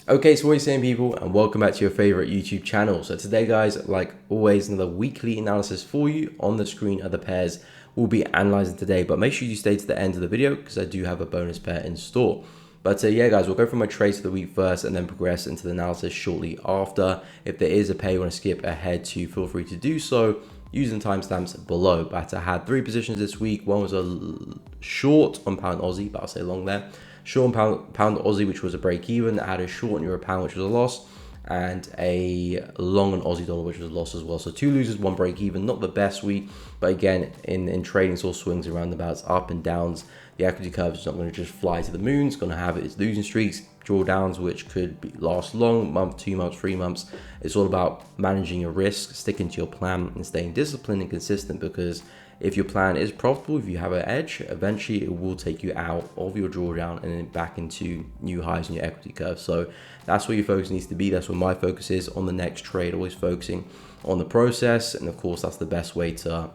Okay, so what are you saying, people, and welcome back to your favorite YouTube channel. So today, guys, like always, another weekly analysis for you. On the screen are the pairs we'll be analyzing today, but make sure you stay to the end of the video because I do have a bonus pair in store. But yeah, guys, we'll go through my trades for the week first and then progress into the analysis shortly after. If there is a pair you want to skip ahead to, feel free to do so using timestamps below. But I had 3 positions this week. One was a short on pound Aussie, but I'll say long there. Short on pound Aussie, which was a break even. I had a short on euro pound, which was a loss, and a long on Aussie dollar, which was a loss as well. So 2 losers, 1 break even. Not the best week, but again, in trading, it's all swings and roundabouts, up and downs. The equity curve is not going to just fly to the moon. It's going to have its losing streaks, drawdowns, which could last long, month, 2 months, 3 months. It's all about managing your risk, sticking to your plan, and staying disciplined and consistent, because if your plan is profitable, if you have an edge, eventually it will take you out of your drawdown and then back into new highs in your equity curve. So that's where your focus needs to be. That's where my focus is on the next trade, always focusing on the process. And of course, that's the best way to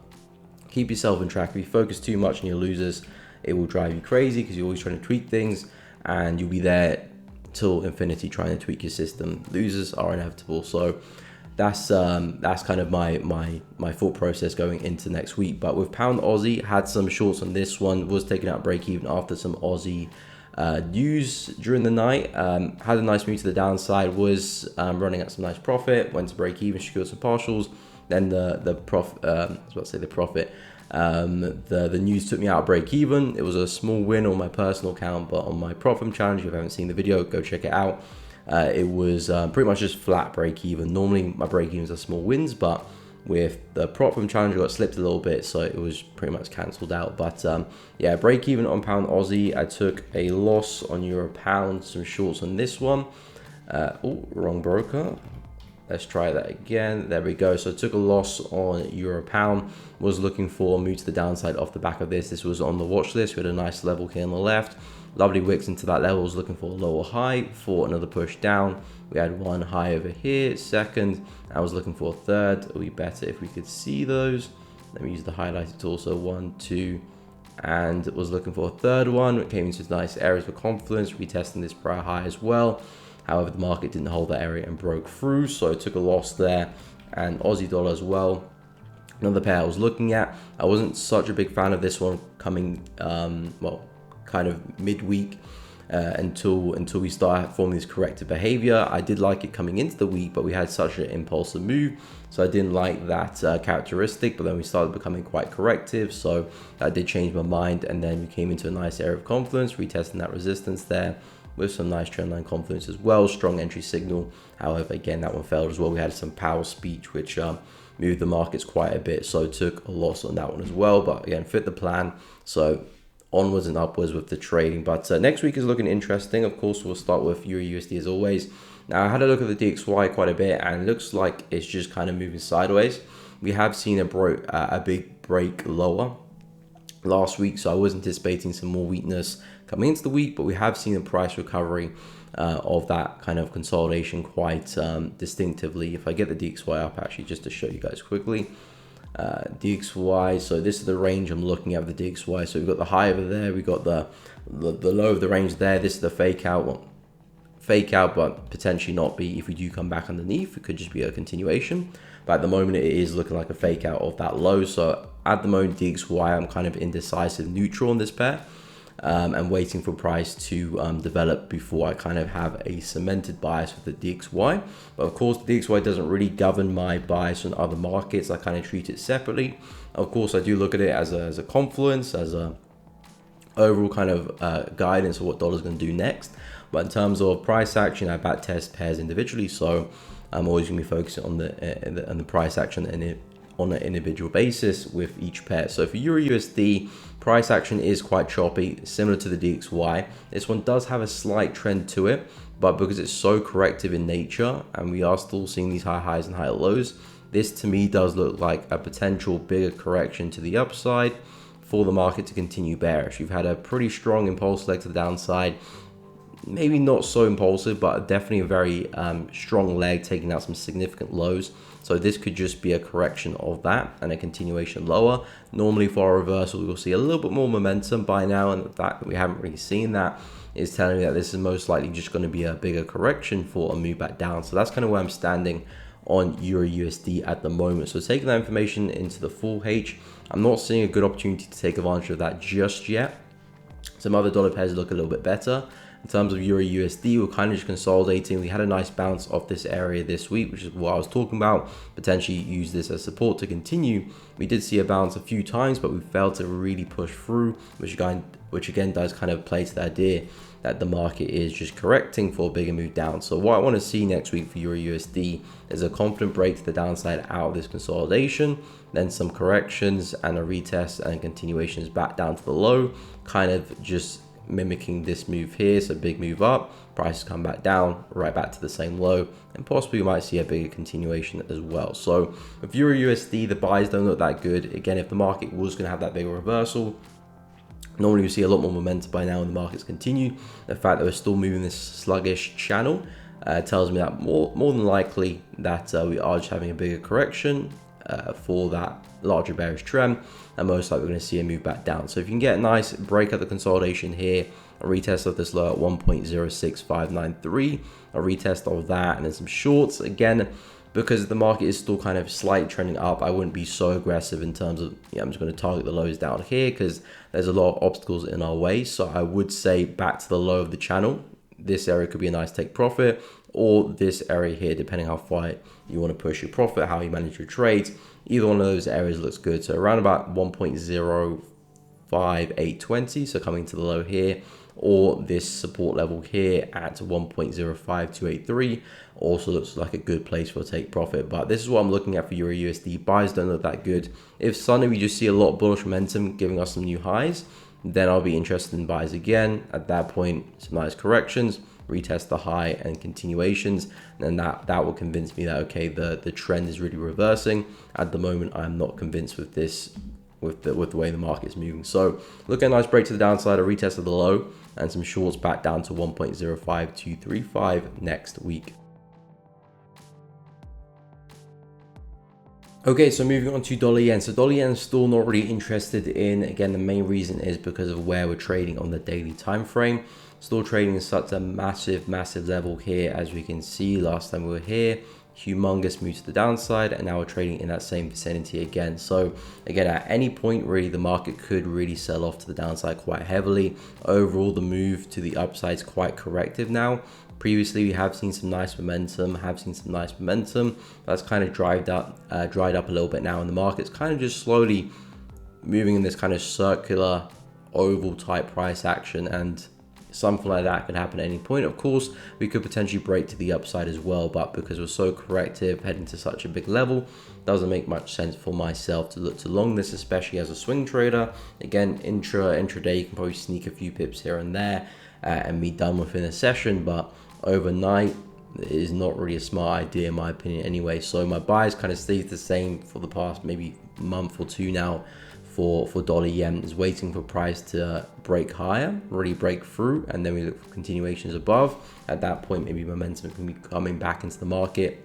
keep yourself in track. If you focus too much on your losers, it will drive you crazy because you're always trying to tweak things and you'll be there till infinity trying to tweak your system. Losers are inevitable. So that's kind of my thought process going into next week. But with pound Aussie, had some shorts on this one, was taking out break even after some Aussie news during the night. Had a nice move to the downside, was running at some nice profit, went to break even, secured some partials. Then the news took me out of break even. It was a small win on my personal account, but on my profit challenge, if you haven't seen the video, go check it out. It was pretty much just flat break even. Normally my break evens are small wins, but with the prop from challenge, I got slipped a little bit, so it was pretty much cancelled out. But yeah, break even on pound Aussie. I took a loss on euro pound, some shorts on this one. Oh, wrong broker. Let's try that again. There we go. So I took a loss on euro pound. Was looking for a move to the downside off the back of this. This was on the watch list. We had a nice level here on the left. Lovely wicks into that level. Was looking for a lower high for another push down. We had one high over here, second. I was looking for a third. It would be better if we could see those. Let me use the highlighted tool. So 1, 2, and was looking for a third one. It came into nice areas for confluence, retesting this prior high as well. However, the market didn't hold that area and broke through, so I took a loss there. And Aussie dollar as well. Another pair I was looking at. I wasn't such a big fan of this one coming, kind of midweek until we start forming this corrective behavior. I did like it coming into the week, but we had such an impulsive move, so I didn't like that characteristic. But then we started becoming quite corrective, so that did change my mind. And then we came into a nice area of confluence, retesting that resistance there with some nice trendline confluence as well. Strong entry signal. However, again, that one failed as well. We had some power speech, which moved the markets quite a bit, so took a loss on that one as well. But again, fit the plan. So onwards and upwards with the trading. But next week is looking interesting. Of course, we'll start with Euro USD as always. Now, I had a look at the DXY quite a bit, and it looks like it's just kind of moving sideways. We have seen a big break lower last week, so I was anticipating some more weakness coming into the week, but we have seen a price recovery of that kind of consolidation quite distinctively. If I get the DXY up, actually, just to show you guys quickly. DXY, so this is the range I'm looking at with the DXY. So we've got the high over there, we've got the low of the range there. This is the fake out, but potentially not be. If we do come back underneath, it could just be a continuation, but at the moment it is looking like a fake out of that low. So at the moment, DXY, I'm kind of indecisive neutral on this pair, and waiting for price to develop before I kind of have a cemented bias with the DXY. But of course, the DXY doesn't really govern my bias on other markets. I kind of treat it separately. Of course, I do look at it as a confluence, as a overall kind of guidance of what dollar's going to do next. But in terms of price action, I back test pairs individually, so I'm always going to be focusing on the price action and on an individual basis with each pair. So for Euro USD, price action is quite choppy, similar to the DXY. This one does have a slight trend to it, but because it's so corrective in nature and we are still seeing these high highs and high lows, this to me does look like a potential bigger correction to the upside for the market to continue bearish. You've had a pretty strong impulse leg to the downside, maybe not so impulsive, but definitely a very strong leg, taking out some significant lows. So this could just be a correction of that and a continuation lower. Normally for a reversal, we'll see a little bit more momentum by now, and the fact that we haven't really seen that is telling me that this is most likely just going to be a bigger correction for a move back down. So that's kind of where I'm standing on Euro USD at the moment. So taking that information into the full H, I'm not seeing a good opportunity to take advantage of that just yet. Some other dollar pairs look a little bit better. In terms of Euro USD, we're kind of just consolidating. We had a nice bounce off this area this week, which is what I was talking about. Potentially use this as support to continue. We did see a bounce a few times, but we failed to really push through, which again does kind of play to the idea that the market is just correcting for a bigger move down. So what I want to see next week for Euro USD is a confident break to the downside out of this consolidation, then some corrections and a retest and continuations back down to the low, kind of just mimicking this move here. So big move up, prices come back down, right back to the same low, and possibly we might see a bigger continuation as well. So with Euro USD, the buys don't look that good. Again, if the market was going to have that bigger reversal, normally we see a lot more momentum by now and the markets continue. The fact that we're still moving this sluggish channel tells me that more than likely that we are just having a bigger correction for that larger bearish trend, and most likely we're going to see a move back down. So if you can get a nice break at the consolidation here, a retest of this low at 1.06593, a retest of that, and then some shorts again, because the market is still kind of slightly trending up, I wouldn't be so aggressive in terms of, I'm just going to target the lows down here because there's a lot of obstacles in our way. So I would say back to the low of the channel. This area could be a nice take profit, or this area here, depending how far you want to push your profit, how you manage your trades. Either one of those areas looks good. So around about 1.05820, so coming to the low here, or this support level here at 1.05283 also looks like a good place for a take profit. But this is what I'm looking at for Euro USD. Buys don't look that good. If suddenly we just see a lot of bullish momentum giving us some new highs, then I'll be interested in buys again. At that point, some nice corrections, retest the high and continuations, and that will convince me that okay, the trend is really reversing. At the moment, I'm not convinced with this, with the way the market's moving. So look at a nice break to the downside, a retest of the low, and some shorts back down to 1.05235 next week. Okay, so moving on to dollar yen. So dollar yen is still not really interested in. Again, the main reason is because of where we're trading on the daily time frame. Still trading in such a massive level here. As we can see, last time we were here, humongous move to the downside, and now we're trading in that same vicinity again. So again, at any point really, the market could really sell off to the downside quite heavily. Overall, the move to the upside is quite corrective now. Previously, we have seen some nice momentum, that's kind of dried up a little bit now, and the market's kind of just slowly moving in this kind of circular oval type price action, and something like that could happen at any point. Of course, we could potentially break to the upside as well, but because we're so corrective heading to such a big level, doesn't make much sense for myself to look to long this, especially as a swing trader. Again, intraday, you can probably sneak a few pips here and there and be done within a session, but overnight is not really a smart idea in my opinion anyway. So my buys kind of stays the same for the past maybe month or two now for dollar yen, is waiting for price to break higher, really break through, and then we look for continuations above. At that point, maybe momentum can be coming back into the market,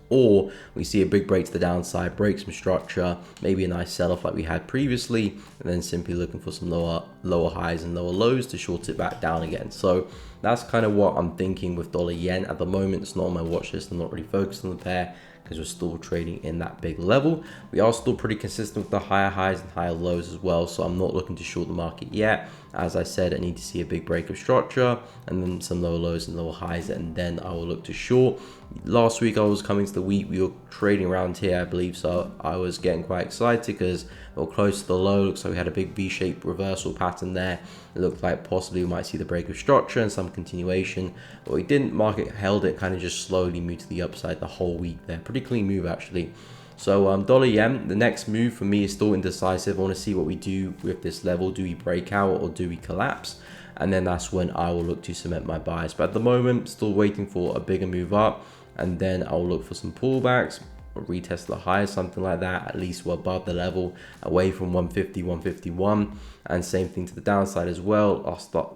or we see a big break to the downside, break some structure, maybe a nice sell-off like we had previously, and then simply looking for some lower highs and lower lows to short it back down again. So that's kind of what I'm thinking with dollar yen at the moment. It's not on my watch list. I'm not really focused on the pair because we're still trading in that big level. We are still pretty consistent with the higher highs and higher lows as well, so I'm not looking to short the market yet. As I said, I need to see a big break of structure and then some lower lows and lower highs, and then I will look to short. Last week I was coming to the week, we were trading around here I believe, so I was getting quite excited because we were close to the low. Looks like we had a big V-shaped reversal pattern there. It looked like possibly we might see the break of structure and some continuation, but we didn't. Market held it, kind of just slowly moved to the upside the whole week there. Pretty clean move actually. So dollar yen, the next move for me is still indecisive. I want to see what we do with this level. Do we break out or do we collapse? And then that's when I will look to cement my buys. But at the moment, still waiting for a bigger move up, and then I'll look for some pullbacks, or retest the highs, something like that. At least we're above the level, away from 150, 151, and same thing to the downside as well.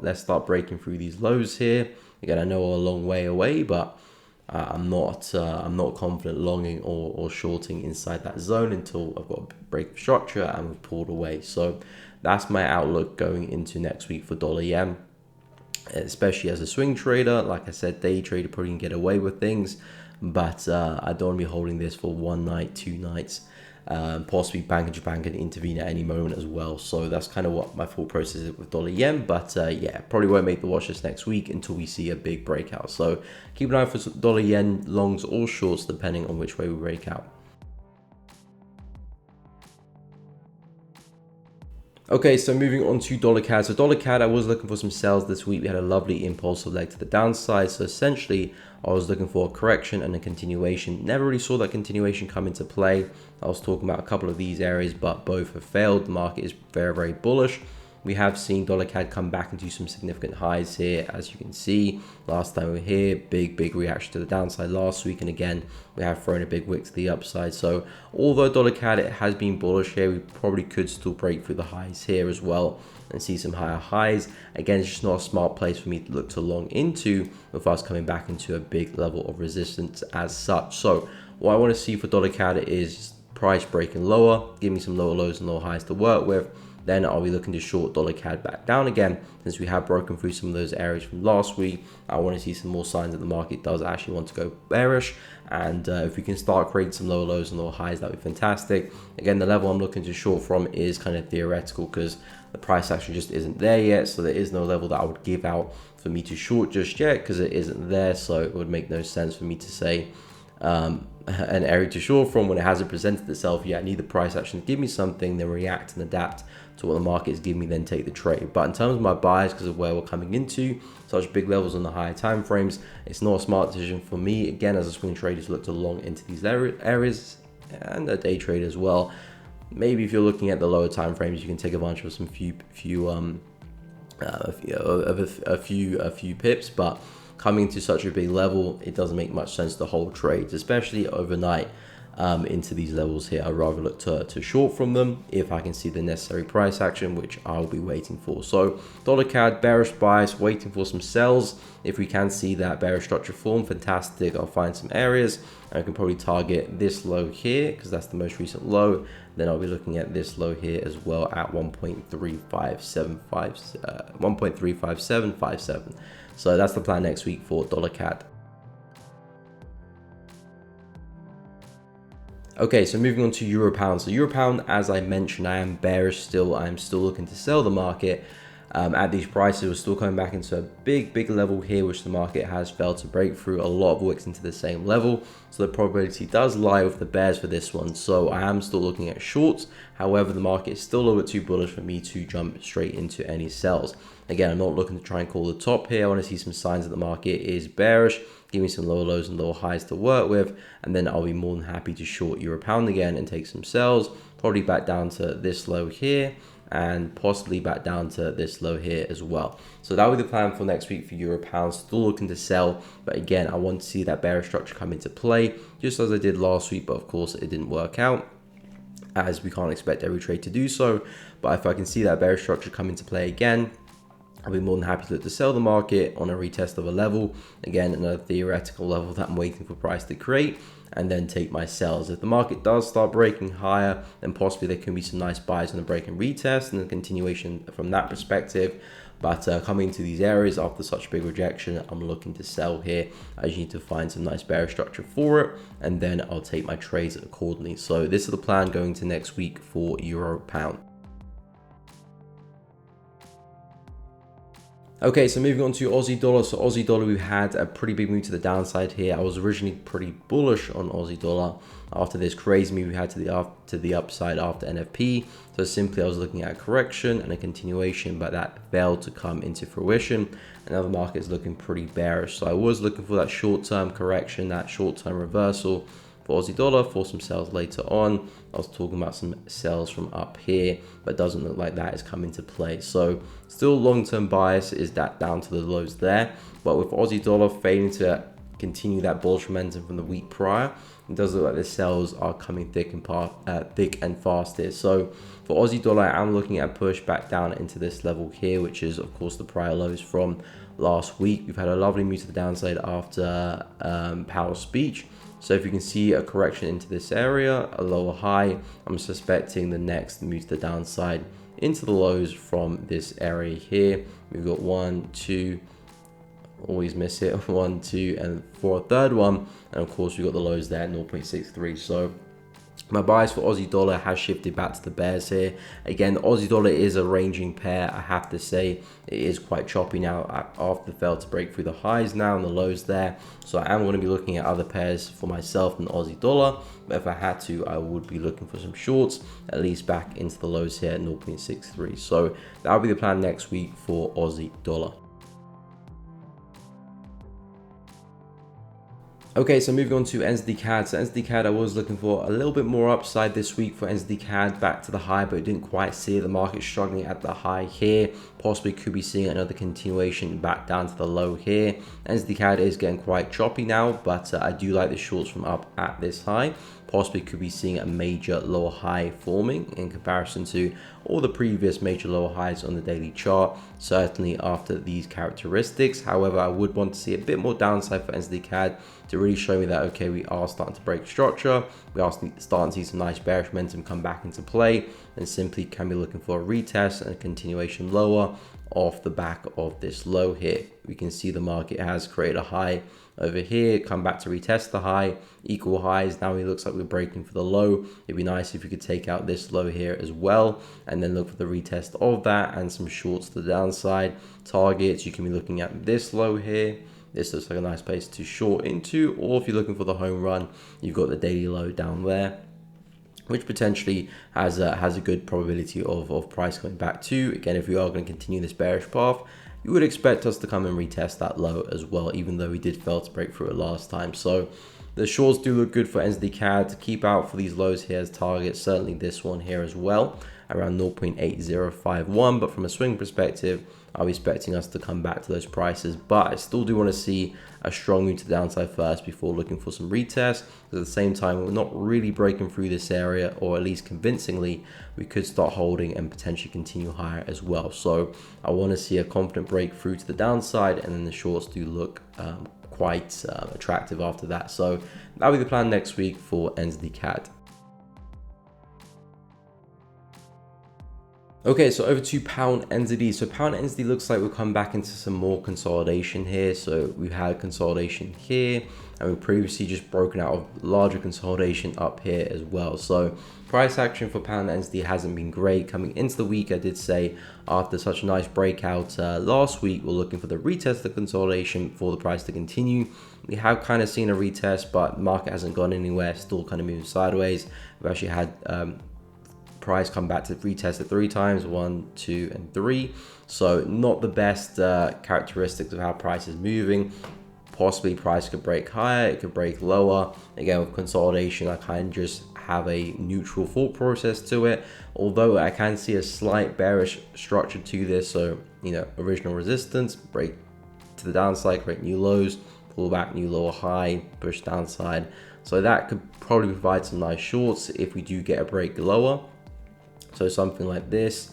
Let's start breaking through these lows here. Again, I know we're a long way away, but I'm not confident longing or shorting inside that zone until I've got a break of structure and we've pulled away. So that's my outlook going into next week for dollar yen. especially as a swing trader. Like I said, day trader probably can get away with things, but I don't want to be holding this for 1 night, 2 nighs. Possibly Bank of Japan can intervene at any moment as well. So that's kind of what my thought process is with dollar yen. But yeah, probably won't make the watch list next week until we see a big breakout. So keep an eye for dollar yen longs or shorts depending on which way we break out. Okay, so moving on to dollar CAD. So dollar CAD, I was looking for some sales this week. We had a lovely impulsive leg to the downside. So essentially, I was looking for a correction and a continuation. Never really saw that continuation come into play. I was talking about a couple of these areas, but both have failed. The market is very, very bullish. We have seen dollar CAD come back into some significant highs here, as you can see. Last time we were here, big reaction to the downside last week, and again we have thrown a big wick to the upside. So although dollar CAD it has been bullish here, we probably could still break through the highs here as well and see some higher highs. Again, it's just not a smart place for me to look to long into with us coming back into a big level of resistance as such. So what I want to see for dollar CAD is price breaking lower, give me some lower lows and lower highs to work with. Then I'll be looking to short dollar CAD back down again, since we have broken through some of those areas from last week. I want to see some more signs that the market does actually want to go bearish, and if we can start creating some lower lows and lower highs, that would be fantastic. Again, the level I'm looking to short from is kind of theoretical because the price action just isn't there yet, so there is no level that I would give out for me to short just yet because it isn't there. So it would make no sense for me to say an area to short from when it hasn't presented itself yet. I need the price action to give me something, then react and adapt to what the market is giving me, then take the trade. But in terms of my bias, because of where we're coming into such big levels on the higher time frames, it's not a smart decision for me again as a swing trader to look to long into these areas, and a day trader as well. Maybe if you're looking at the lower time frames, you can take advantage of some few pips, but coming to such a big level, it doesn't make much sense to hold trades, especially overnight into these levels here. I'd rather look to short from them if I can see the necessary price action, which I'll be waiting for. So dollar CAD, bearish bias, waiting for some sells. If we can see that bearish structure form, fantastic. I'll find some areas and I can probably target this low here because that's the most recent low. Then I'll be looking at this low here as well at 1.35757. So that's the plan next week for dollar CAD. Okay, so moving on to euro pound. So euro pound, as I mentioned, I am bearish still. I am still looking to sell the market at these prices. We're still coming back into a big level here, which the market has failed to break through. A lot of wicks into the same level, so the probability does lie with the bears for this one. So I am still looking at shorts. However, the market is still a little bit too bullish for me to jump straight into any sells. Again, I'm not looking to try and call the top here. I want to see some signs that the market is bearish. Give me some lower lows and lower highs to work with, and then I'll be more than happy to short euro pound again and take some sells, probably back down to this low here and possibly back down to this low here as well. So that will be the plan for next week for euro pound. Still looking to sell, but again, I want to see that bearish structure come into play, just as I did last week, but of course it didn't work out, as we can't expect every trade to do so. But if I can see that bearish structure come into play again, I'll be more than happy to look to sell the market on a retest of a level, again another theoretical level that I'm waiting for price to create, and then take my sells. If the market does start breaking higher, then possibly there can be some nice buys on the break and retest and a continuation from that perspective. But coming into these areas after such big rejection, I'm looking to sell here. I just need to find some nice bearish structure for it, and then I'll take my trades accordingly. So this is the plan going to next week for euro pound. Okay, so moving on to Aussie dollar. So Aussie dollar, we've had a pretty big move to the downside here. I was originally pretty bullish on Aussie dollar after this crazy move we had to the upside after NFP. So simply I was looking at a correction and a continuation, but that failed to come into fruition. And now the market is looking pretty bearish. So I was looking for that short-term correction, that short-term reversal for Aussie dollar, for some sales later on. I was talking about some sales from up here, but doesn't look like that is coming to play. So still long-term bias is that down to the lows there, but with Aussie dollar failing to continue that bullish momentum from the week prior, it does look like the sells are coming thick and fast here. So for Aussie dollar, I'm looking at a push back down into this level here, which is of course the prior lows from last week. We've had a lovely move to the downside after Powell's speech. So if you can see a correction into this area, a lower high, I'm suspecting the next move to the downside into the lows from this area here. We've got 1, 2, always miss it. 1, 2, and for a third one. And of course, we got the lows there at 0.63. So my bias for Aussie dollar has shifted back to the bears here. Again, the Aussie dollar is a ranging pair. I have to say it is quite choppy now after the fail to break through the highs now and the lows there. So I am going to be looking at other pairs for myself than Aussie dollar. But if I had to, I would be looking for some shorts, at least back into the lows here at 0.63. So that'll be the plan next week for Aussie dollar. Okay, so moving on to NZD CAD. So NZD CAD, I was looking for a little bit more upside this week for NZD CAD back to the high, but didn't quite see it. The market struggling at the high here. Possibly could be seeing another continuation back down to the low here. NZD CAD is getting quite choppy now, but I do like the shorts from up at this high. Possibly could be seeing a major lower high forming in comparison to all the previous major lower highs on the daily chart, certainly after these characteristics. However, I would want to see a bit more downside for NZD CAD to really show me that, okay, we are starting to break structure, we are starting to see some nice bearish momentum come back into play, and simply can be looking for a retest and a continuation lower off the back of this low here. We can see the market has created a high over here, come back to retest the high, equal highs. Now it looks like we're breaking for the low. It'd be nice if we could take out this low here as well, and then look for the retest of that and some shorts to the downside. Targets, you can be looking at this low here. This looks like a nice place to short into, or if you're looking for the home run, you've got the daily low down there, which potentially has a good probability of price coming back to. Again, if we are going to continue this bearish path, you would expect us to come and retest that low as well, even though we did fail to break through it last time. So the shorts do look good for NZD CAD. To keep out for these lows here as targets, certainly this one here as well, around 0.8051. But from a swing perspective, I'll be expecting us to come back to those prices, but I still do want to see a strong move to the downside first before looking for some retests. At the same time, we're not really breaking through this area, or at least convincingly, we could start holding and potentially continue higher as well. So I want to see a confident breakthrough to the downside, and then the shorts do look quite attractive after that. So that'll be the plan next week for NZD CAD. Okay, so over to pound NZD. So pound NZD looks like we'll come back into some more consolidation here. So we've had consolidation here, and we've previously just broken out of larger consolidation up here as well. So price action for pound NZD hasn't been great coming into the week. I did say after such a nice breakout last week, we're looking for the retest of the consolidation for the price to continue. We have kind of seen a retest, but the market hasn't gone anywhere, still kind of moving sideways. We've actually had price come back to retest it 3 times, 1, 2, and 3. So not the best characteristics of how price is moving. Possibly price could break higher, it could break lower. Again, with consolidation, I kind of just have a neutral thought process to it, although I can see a slight bearish structure to this. So, you know, original resistance, break to the downside, create new lows, pull back, new lower high, push downside. So that could probably provide some nice shorts if we do get a break lower. So something like this,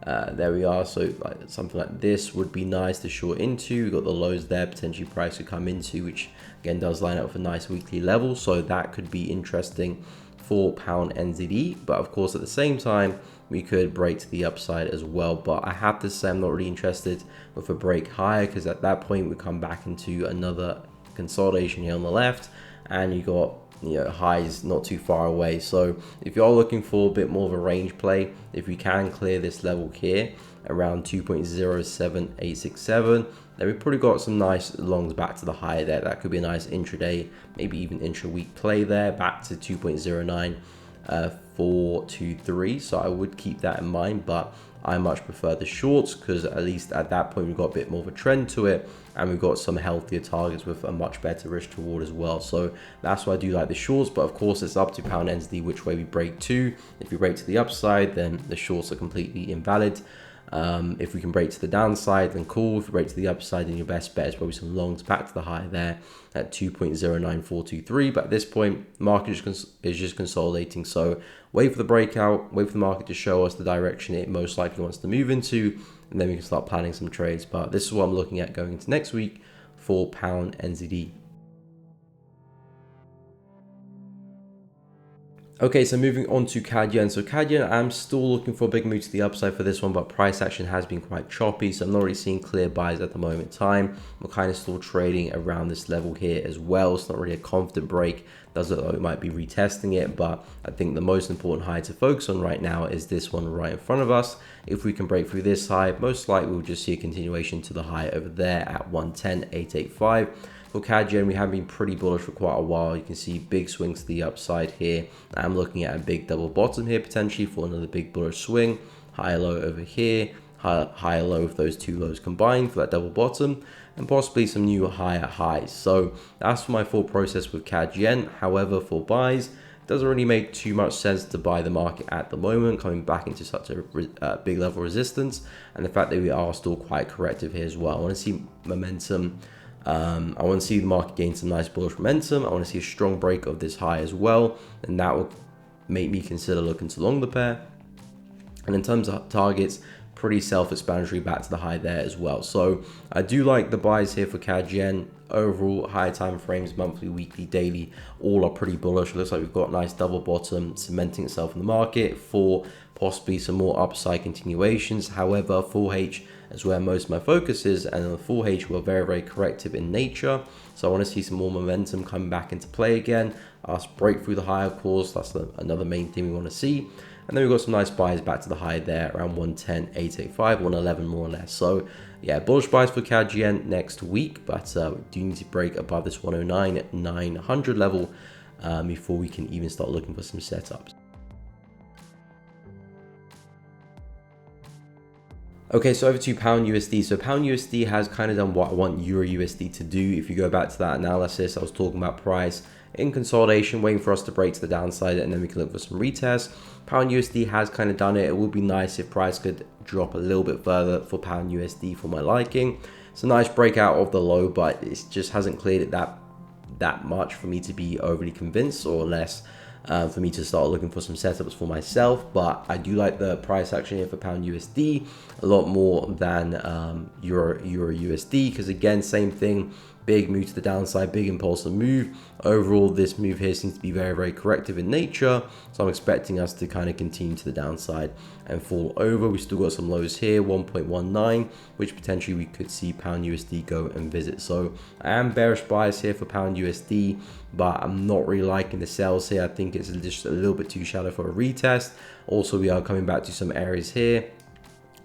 there we are. So like something like this would be nice to short into. We've got the lows there, potentially price could come into, which again does line up with a nice weekly level. So that could be interesting for pound NZD. But of course, at the same time, we could break to the upside as well. But I have to say I'm not really interested with a break higher, because at that point we come back into another consolidation here on the left, and you got, you know, highs not too far away. So if you're looking for a bit more of a range play, if we can clear this level here around 2.07867, then we've probably got some nice longs back to the high there. That could be a nice intraday, maybe even intra-week play there, back to 2.09423. So I would keep that in mind, but I much prefer the shorts, because at least at that point we've got a bit more of a trend to it, and we've got some healthier targets with a much better risk to reward as well. So that's why I do like the shorts. But of course, it's up to pound NZD which way we break to. If we break to the upside, then the shorts are completely invalid. If we can break to the downside, then cool. If we break to the upside, then your best bet is probably some longs back to the high there at 2.09423. But at this point, the market is just consolidating. So wait for the breakout, wait for the market to show us the direction it most likely wants to move into, and then we can start planning some trades. But this is what I'm looking at going into next week for pound NZD. Okay, so moving on to CAD Yen. So CAD Yen, I'm still looking for a big move to the upside for this one, but price action has been quite choppy. So I'm not really seeing clear buys at the moment in time. We're kind of still trading around this level here as well. It's not really a confident break. Does look like we might be retesting it, but I think the most important high to focus on right now is this one right in front of us. If we can break through this high, most likely we'll just see a continuation to the high over there at 110.885. For CAD Yen, we have been pretty bullish for quite a while. You can see big swings to the upside here. I'm looking at a big double bottom here potentially for another big bullish swing. High low over here, high low of those two lows combined for that double bottom, and possibly some new higher highs. So that's my thought process with CAD Yen. However, for buys, it doesn't really make too much sense to buy the market at the moment, coming back into such a big level of resistance, and the fact that we are still quite corrective here as well. I want to see momentum. I want to see the market gain some nice bullish momentum. I want to see a strong break of this high as well, and that will make me consider looking to long the pair. And in terms of targets, pretty self-explanatory back to the high there as well. So I do like the buys here for CAD Yen. Overall, higher time frames, monthly, weekly, daily, all are pretty bullish. It looks like we've got a nice double bottom cementing itself in the market for possibly some more upside continuations. However, 4H is where most of my focus is, and on the 4H we're very, very corrective in nature. So I want to see some more momentum coming back into play again. Us break through the high, of course. That's another main thing we want to see. And then we've got some nice buys back to the high there around 110.885, 111 more or less. So yeah, bullish buys for CAD Yen next week, but we do need to break above this 109.900 level before we can even start looking for some setups. Okay, so over to pound USD. So pound USD has kind of done what I want Euro USD to do. If you go back to that analysis, I was talking about price in consolidation, waiting for us to break to the downside, and then we can look for some retests. Pound USD has kind of done it. It would be nice if price could drop a little bit further for pound USD for my liking. It's a nice breakout of the low, but it just hasn't cleared it that much for me to be overly convinced, or less for me to start looking for some setups for myself. But I do like the price action here for pound USD a lot more than Euro USD, because again, same thing, big move to the downside, big impulsive move. Overall, this move here seems to be very, very corrective in nature, so I'm expecting us to kind of continue to the downside and fall over. We still got some lows here, 1.19, which potentially we could see pound USD go and visit. So I am bearish bias here for pound USD, but I'm not really liking the sales here. I think it's just a little bit too shallow for a retest. Also, we are coming back to some areas here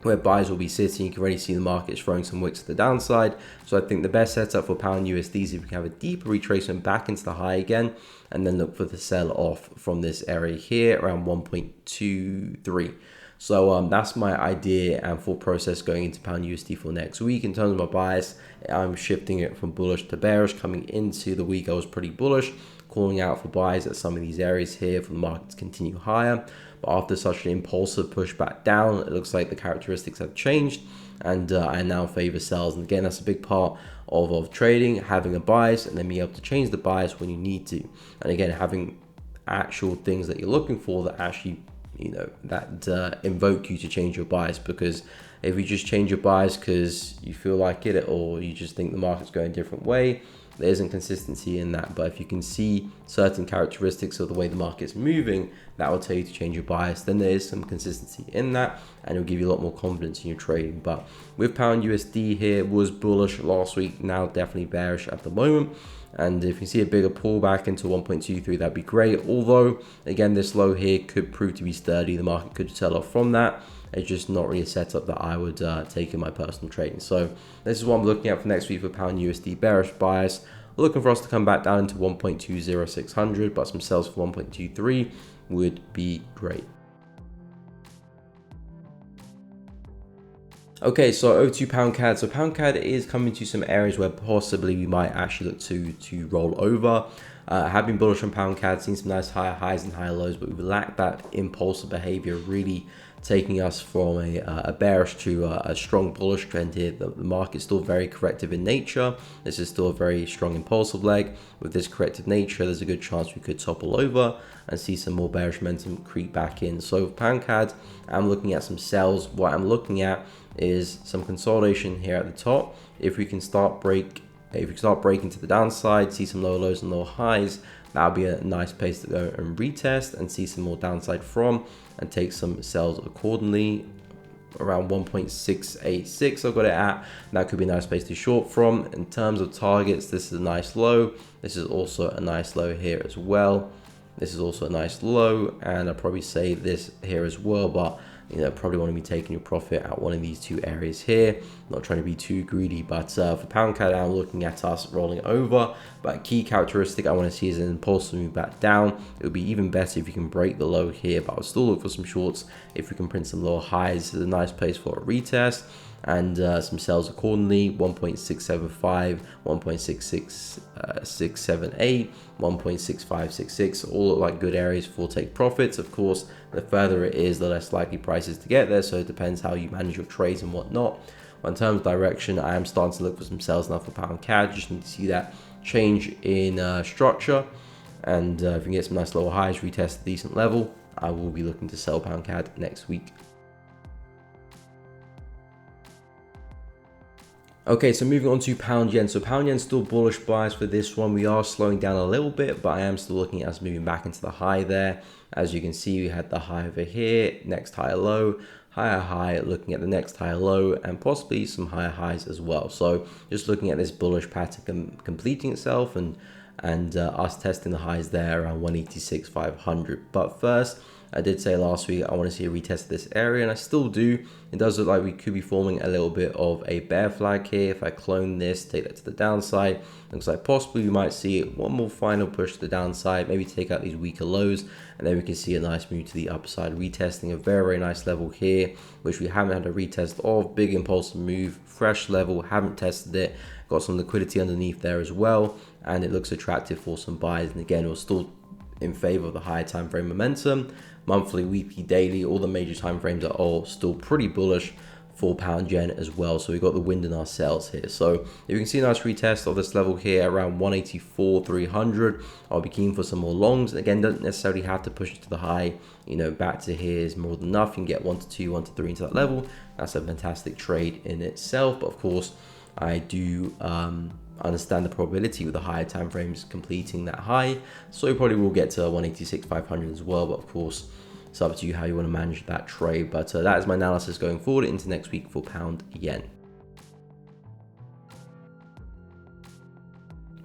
where buys will be sitting. You can already see the market is throwing some wicks to the downside. So I think the best setup for pound USD is if we can have a deeper retracement back into the high again, and then look for the sell off from this area here around 1.23. So that's my idea and thought process going into pound USD for next week. In terms of my bias, I'm shifting it from bullish to bearish. Coming into the week, I was pretty bullish, calling out for buys at some of these areas here for the market to continue higher. But after such an impulsive push back down, it looks like the characteristics have changed, and I now favor sells. And again, that's a big part of trading, having a bias and then being able to change the bias when you need to. And again, having actual things that you're looking for that actually, that invoke you to change your bias. Because if you just change your bias because you feel like it, or you just think the market's going a different way, there isn't consistency in that. But if you can see certain characteristics of the way the market's moving, that will tell you to change your bias, then there is some consistency in that, and it'll give you a lot more confidence in your trading. But with pound USD here, was bullish last week, now definitely bearish at the moment. And if you see a bigger pullback into 1.23, that'd be great. Although, again, this low here could prove to be sturdy. The market could sell off from that. It's just not really a setup that I would take in my personal trading. So this is what I'm looking at for next week for pound USD, bearish bias. Looking for us to come back down into 1.20600, but some sells for 1.23 would be great. Okay, so over to pound CAD. So pound CAD is coming to some areas where possibly we might actually look to roll over. I have been bullish on pound CAD, seen some nice higher highs and higher lows, but we've lacked that impulsive behavior really taking us from a bearish to a strong bullish trend here. The market's still very corrective in nature. This is still a very strong impulsive leg. With this corrective nature, there's a good chance we could topple over and see some more bearish momentum creep back in. So pound CAD, I'm looking at some sells. What I'm looking at is some consolidation here at the top. If we can start breaking to the downside, see some lower lows and lower highs, that'll be a nice place to go and retest and see some more downside from, and take some sells accordingly. Around 1.686 I've got it at. That could be a nice place to short from. In terms of targets, this is a nice low. This is also a nice low here as well. This is also a nice low, and I'll probably say this here as well, but probably want to be taking your profit at one of these two areas here. Not trying to be too greedy, but for pound CAD, I'm looking at us rolling over. But a key characteristic I want to see is an impulsive move back down. It would be even better if you can break the low here, but I'll still look for some shorts if we can print some lower highs. This is a nice place for a retest, and some sells accordingly. 1.675, 1.66678, 1.6566, all look like good areas for take profits. Of course, the further it is, the less likely prices to get there, so it depends how you manage your trades and whatnot. But in terms of direction, I am starting to look for some sells now for pound CAD. Just need to see that change in structure, and if we can get some nice lower highs, retest a decent level, I will be looking to sell pound CAD next week. Okay, so moving on to pound yen. So pound yen still bullish bias for this one. We are slowing down a little bit, but I am still looking at us moving back into the high there. As you can see, we had the high over here, next higher low, higher high, looking at the next higher low, and possibly some higher highs as well. So just looking at this bullish pattern completing itself, and us testing the highs there around 186,500. But first, I did say last week I want to see a retest of this area, and I still do. It does look like we could be forming a little bit of a bear flag here. If I clone this, take that to the downside, looks like possibly we might see one more final push to the downside, maybe take out these weaker lows, and then we can see a nice move to the upside, retesting a very, very nice level here, which we haven't had a retest of. Big impulsive move, fresh level, haven't tested it, got some liquidity underneath there as well, and it looks attractive for some buys. And again, we're still in favor of the higher time frame momentum. Monthly, weekly, daily, all the major time frames are all still pretty bullish for pound yen as well. So we got the wind in our sails here. So if you can see a nice retest of this level here around 184,300, I'll be keen for some more longs. And again, don't necessarily have to push it to the high. Back to here is more than enough. You can get 1 to 2, 1 to 3 into that level. That's a fantastic trade in itself. But of course, I do understand the probability with the higher time frames completing that high, so we probably will get to 186,500 as well. But of course, it's up to you how you want to manage that trade. But that is my analysis going forward into next week for pound yen.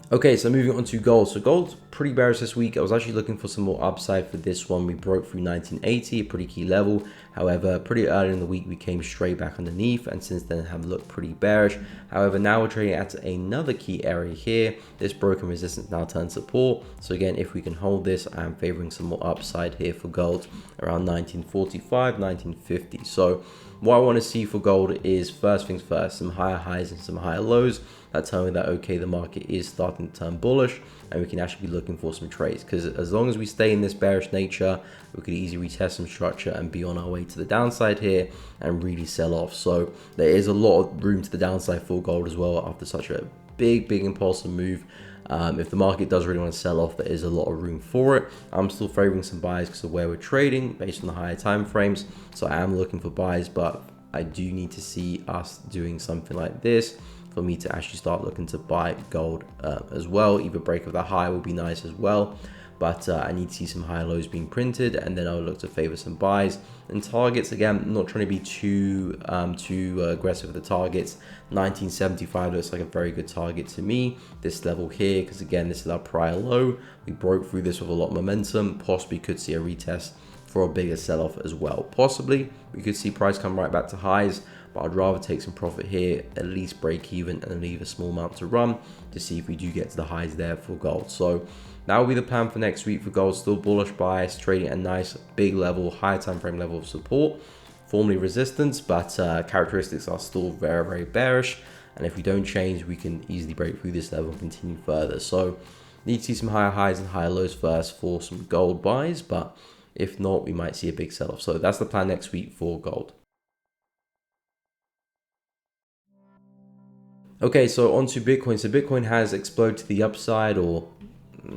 Okay, so moving on to gold. So gold's pretty bearish this week. I was actually looking for some more upside for this one. We broke through 1980, a pretty key level. However, pretty early in the week, we came straight back underneath, and since then have looked pretty bearish. However, now we're trading at another key area here. This broken resistance now turns support. So again, if we can hold this, I am favoring some more upside here for gold around 1945, 1950. So what I want to see for gold is, first things first, some higher highs and some higher lows that tell me that, okay, the market is starting to turn bullish, and we can actually be looking for some trades. Because as long as we stay in this bearish nature, we could easily retest some structure and be on our way to the downside here and really sell off. So there is a lot of room to the downside for gold as well after such a big impulsive move. If the market does really want to sell off, there is a lot of room for it. I'm still favoring some buys because of where we're trading based on the higher time frames. So I am looking for buys, but I do need to see us doing something like this for me to actually start looking to buy gold as well. Either break of the high will be nice as well, but I need to see some higher lows being printed, and then I'll look to favor some buys. And targets, again, I'm not trying to be too aggressive with the targets. 1975 looks like a very good target to me. This level here, because again, this is our prior low. We broke through this with a lot of momentum. Possibly could see a retest for a bigger sell-off as well. Possibly we could see price come right back to highs, but I'd rather take some profit here, at least break even, and leave a small amount to run to see if we do get to the highs there for gold. So that will be the plan for next week for gold. Still bullish bias, trading at a nice big level, higher time frame level of support, formerly resistance, but characteristics are still very bearish. And if we don't change, we can easily break through this level and continue further. So need to see some higher highs and higher lows first for some gold buys, but if not, we might see a big sell-off. So that's the plan next week for gold. Okay, so on to Bitcoin. So Bitcoin has exploded to the upside, or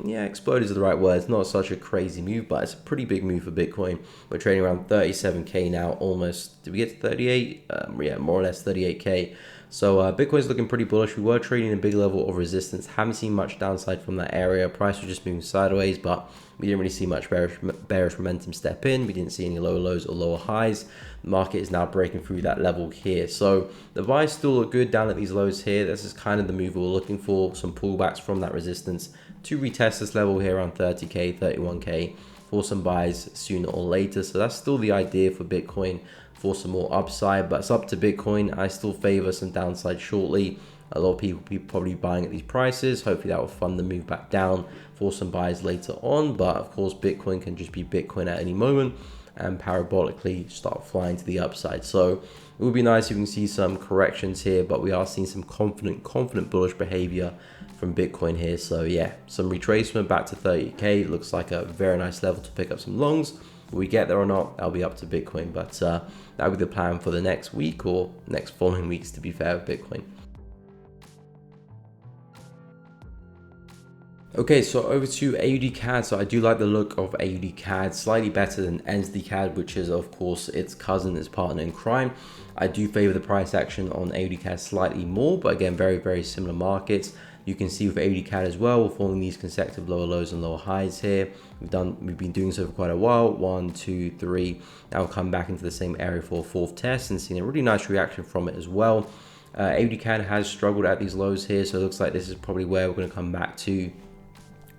yeah, explode is the right word. It's not such a crazy move, but it's a pretty big move for Bitcoin. We're trading around 37K now, almost. Did we get to 38? Yeah, more or less 38K. So Bitcoin's looking pretty bullish. We were trading a big level of resistance. Haven't seen much downside from that area. Price was just moving sideways, but we didn't really see much bearish momentum step in. We didn't see any lower lows or lower highs. The market is now breaking through that level here. So the buys still look good down at these lows here. This is kind of the move we're looking for. Some pullbacks from that resistance to retest this level here around 30K, 31K for some buys sooner or later. So that's still the idea for Bitcoin, for some more upside, but it's up to Bitcoin. I still favor some downside shortly. A lot of people probably buying at these prices. Hopefully that will fund the move back down for some buys later on. But of course, Bitcoin can just be Bitcoin at any moment and parabolically start flying to the upside. So it would be nice if we can see some corrections here, but we are seeing some confident bullish behavior from Bitcoin here. So yeah, some retracement back to 30K. It looks like a very nice level to pick up some longs. Will we get there or not, that'll be up to Bitcoin, but that'll be the plan for the next week or next following weeks, to be fair, with Bitcoin. Okay, so over to AUD CAD. So I do like the look of AUD CAD, slightly better than NZD CAD, which is of course its cousin, its partner in crime. I do favor the price action on AUD CAD slightly more, but again, very similar markets. You can see with AUD CAD as well, we're forming these consecutive lower lows and lower highs here. We've been doing so for quite a while. 1, 2, 3. Now we'll come back into the same area for a fourth test and seeing a really nice reaction from it as well. AUD CAD has struggled at these lows here, so it looks like this is probably where we're going to come back to.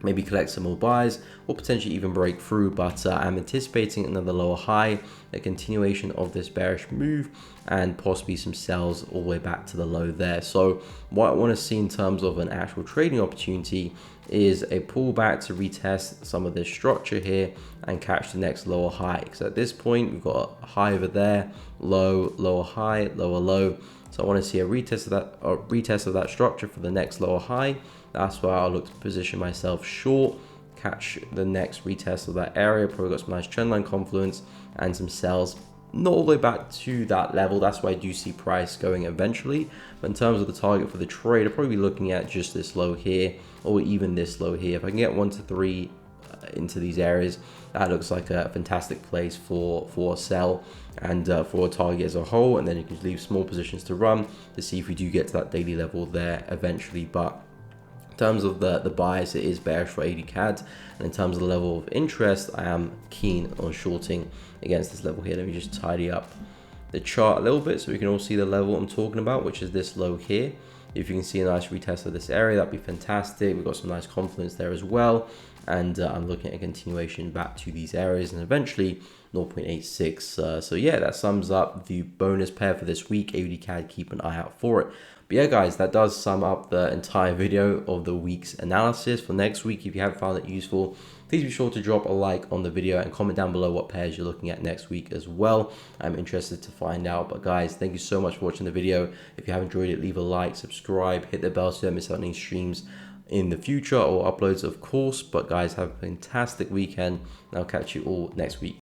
Maybe collect some more buys or potentially even break through, but I'm anticipating another lower high, a continuation of this bearish move, and possibly some sells all the way back to the low there. So what I want to see in terms of an actual trading opportunity is a pullback to retest some of this structure here and catch the next lower high. Because at this point, we've got a high over there, low, lower high, lower low. So I want to see a retest of that structure for the next lower high. That's where I'll look to position myself short, catch the next retest of that area. Probably got some nice trendline confluence and some sells, not all the way back to that level. That's why I do see price going eventually. But in terms of the target for the trade, I'll probably be looking at just this low here or even this low here. If I can get 1 to 3 into these areas, that looks like a fantastic place for a sell and for a target as a whole. And then you can leave small positions to run to see if we do get to that daily level there eventually. But in terms of the bias, it is bearish for AUD CAD, and in terms of the level of interest, I am keen on shorting against this level here. Let me just tidy up the chart a little bit so we can all see the level I'm talking about, which is this low here. If you can see a nice retest of this area, that'd be fantastic. We've got some nice confluence there as well, and I'm looking at a continuation back to these areas and eventually 0.86. So yeah, that sums up the bonus pair for this week. AUD CAD, keep an eye out for it. But yeah, guys, that does sum up the entire video of the week's analysis. For next week, if you have found it useful, please be sure to drop a like on the video and comment down below what pairs you're looking at next week as well. I'm interested to find out. But guys, thank you so much for watching the video. If you have enjoyed it, leave a like, subscribe, hit the bell so you don't miss out on any streams in the future or uploads, of course. But guys, have a fantastic weekend, and I'll catch you all next week.